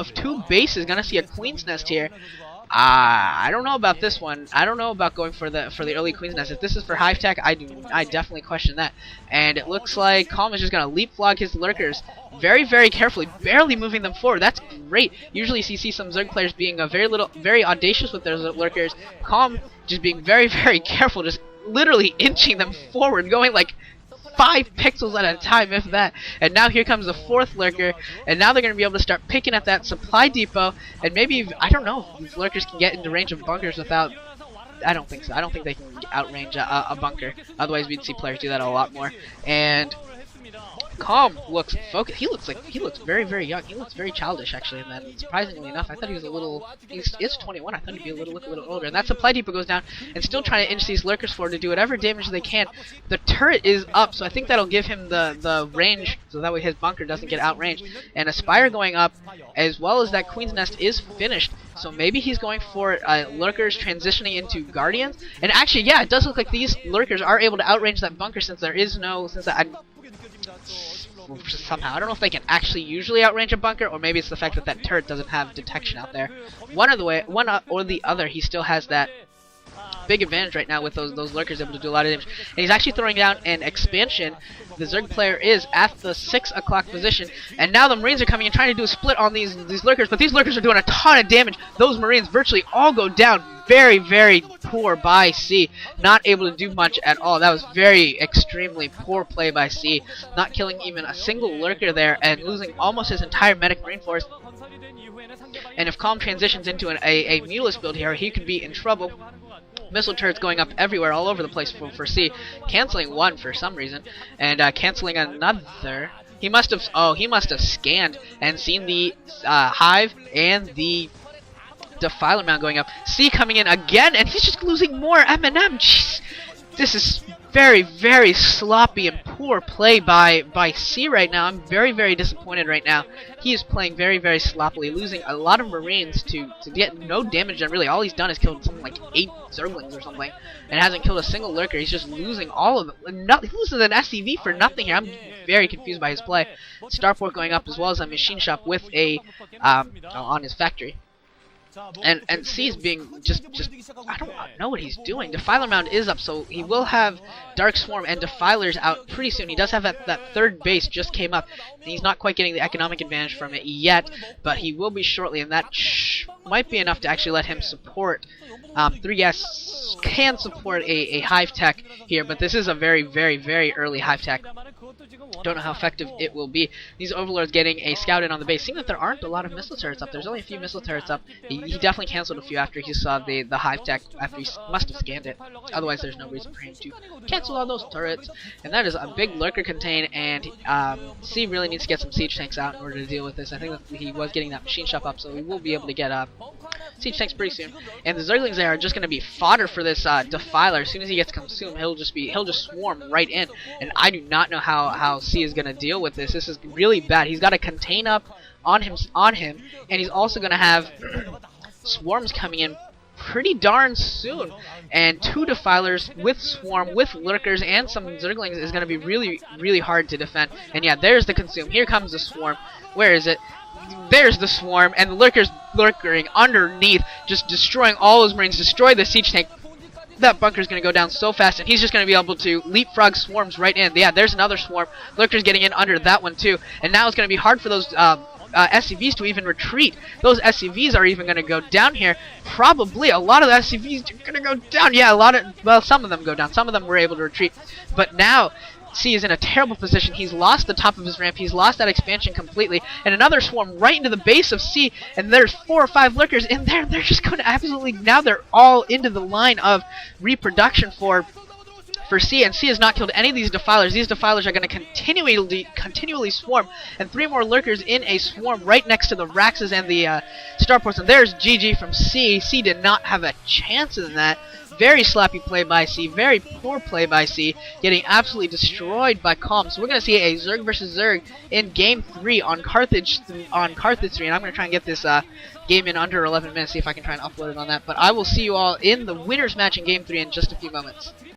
of 2 bases, gonna see a Queen's Nest here. I don't know about this one. I don't know about going for the early Queen's Nest. If this is for Hive Tech, I definitely question that. And it looks like Calm is just gonna leapfrog his lurkers very, very carefully, barely moving them forward. That's great. Usually you see some Zerg players being very audacious with their lurkers. Calm just being very, very careful, just literally inching them forward, going like 5 pixels at a time, if that. And now here comes the 4th lurker, and now they're going to be able to start picking at that supply depot, and maybe, I don't know, if these lurkers can get into range of bunkers without... I don't think so. I don't think they can outrange a bunker. Otherwise, we'd see players do that a lot more. And Calm looks focused. He looks very, very young. He looks very childish, actually. And then, surprisingly enough, I thought he was a little. He's 21. I thought he'd be a little older. And that supply depot goes down, and still trying to inch these lurkers forward to do whatever damage they can. The turret is up, so I think that'll give him the range, so that way his bunker doesn't get outranged. And a spire going up, as well as that Queen's Nest is finished. So maybe he's going for lurkers transitioning into guardians. And actually, yeah, it does look like these lurkers are able to outrange that bunker since there is no somehow. I don't know if they can actually usually outrange a bunker, or maybe it's the fact that that turret doesn't have detection out there. One or the other, he still has that big advantage right now with those lurkers able to do a lot of damage. And he's actually throwing down an expansion. The Zerg player is at the 6 o'clock position, and now the Marines are coming and trying to do a split on these lurkers, but these lurkers are doing a ton of damage. Those Marines virtually all go down. Very, very poor by C. Not able to do much at all. That was very extremely poor play by C. Not killing even a single lurker there, and losing almost his entire medic marine force. And if Calm transitions into a Mulus build here, he could be in trouble. Missile turrets going up everywhere, all over the place for C. Canceling one for some reason, and canceling another. He must have scanned and seen the Hive and the Defiler Mound going up. C coming in again, and he's just losing more M&M. Jeez. This is very, very sloppy and poor play by C right now. I'm very, very disappointed right now. He is playing very, very sloppily, losing a lot of Marines to get no damage done. Really, all he's done is killed something like 8 Zerglings or something, and hasn't killed a single lurker. He's just losing all of them. He loses an SCV for nothing here. I'm very confused by his play. Starport going up, as well as a machine shop with a on his factory. And C is being just I don't know what he's doing. Defiler Mound is up, so he will have Dark Swarm and Defilers out pretty soon. He does have that 3rd base just came up, and he's not quite getting the economic advantage from it yet, but he will be shortly, and that might be enough to actually let him support. 3S can support a Hive Tech here, but this is a very, very, very early Hive Tech. Don't know how effective it will be. These Overlords getting a scout in on the base. Seeing that there aren't a lot of missile turrets up. There's only a few missile turrets up. He definitely canceled a few after he saw the Hive Tech, after he must have scanned it. Otherwise, there's no reason for him to cancel all those turrets. And that is a big lurker contain, and C really needs to get some siege tanks out in order to deal with this. I think that he was getting that machine shop up, so we will be able to get siege tanks pretty soon. And the Zerglings there are just going to be fodder for this Defiler. As soon as he gets consumed, he'll just swarm right in. And I do not know how C is going to deal with this. This is really bad. He's got a contain up on him, and he's also going to have swarms coming in pretty darn soon. And 2 Defilers with swarm, with lurkers, and some Zerglings is going to be really, really hard to defend. And yeah, there's the consume. Here comes the swarm. Where is it? There's the swarm, and the lurkers lurkering underneath, just destroying all those Marines, destroy the siege tank. That bunker's going to go down so fast, and he's just going to be able to leapfrog swarms right in. Yeah, there's another swarm. Lurkers getting in under that one too, and now it's going to be hard for those SCVs to even retreat. Those SCVs are even going to go down here. Probably a lot of the SCVs are going to go down. Yeah, some of them go down. Some of them were able to retreat, but now C is in a terrible position. He's lost the top of his ramp. He's lost that expansion completely. And another swarm right into the base of C. And there's 4 or 5 lurkers in there. They're just going to absolutely... Now they're all into the line of reproduction for C. And C has not killed any of these Defilers. These Defilers are going to continually swarm. And 3 more lurkers in a swarm right next to the Raxes and the Starports. And there's GG from C. C did not have a chance in that. Very sloppy play by C, very poor play by C, getting absolutely destroyed by Calm. So we're going to see a Zerg versus Zerg in Game 3 on Carthage 3, and I'm going to try and get this game in under 11 minutes, see if I can try and upload it on that. But I will see you all in the winners match in Game 3 in just a few moments.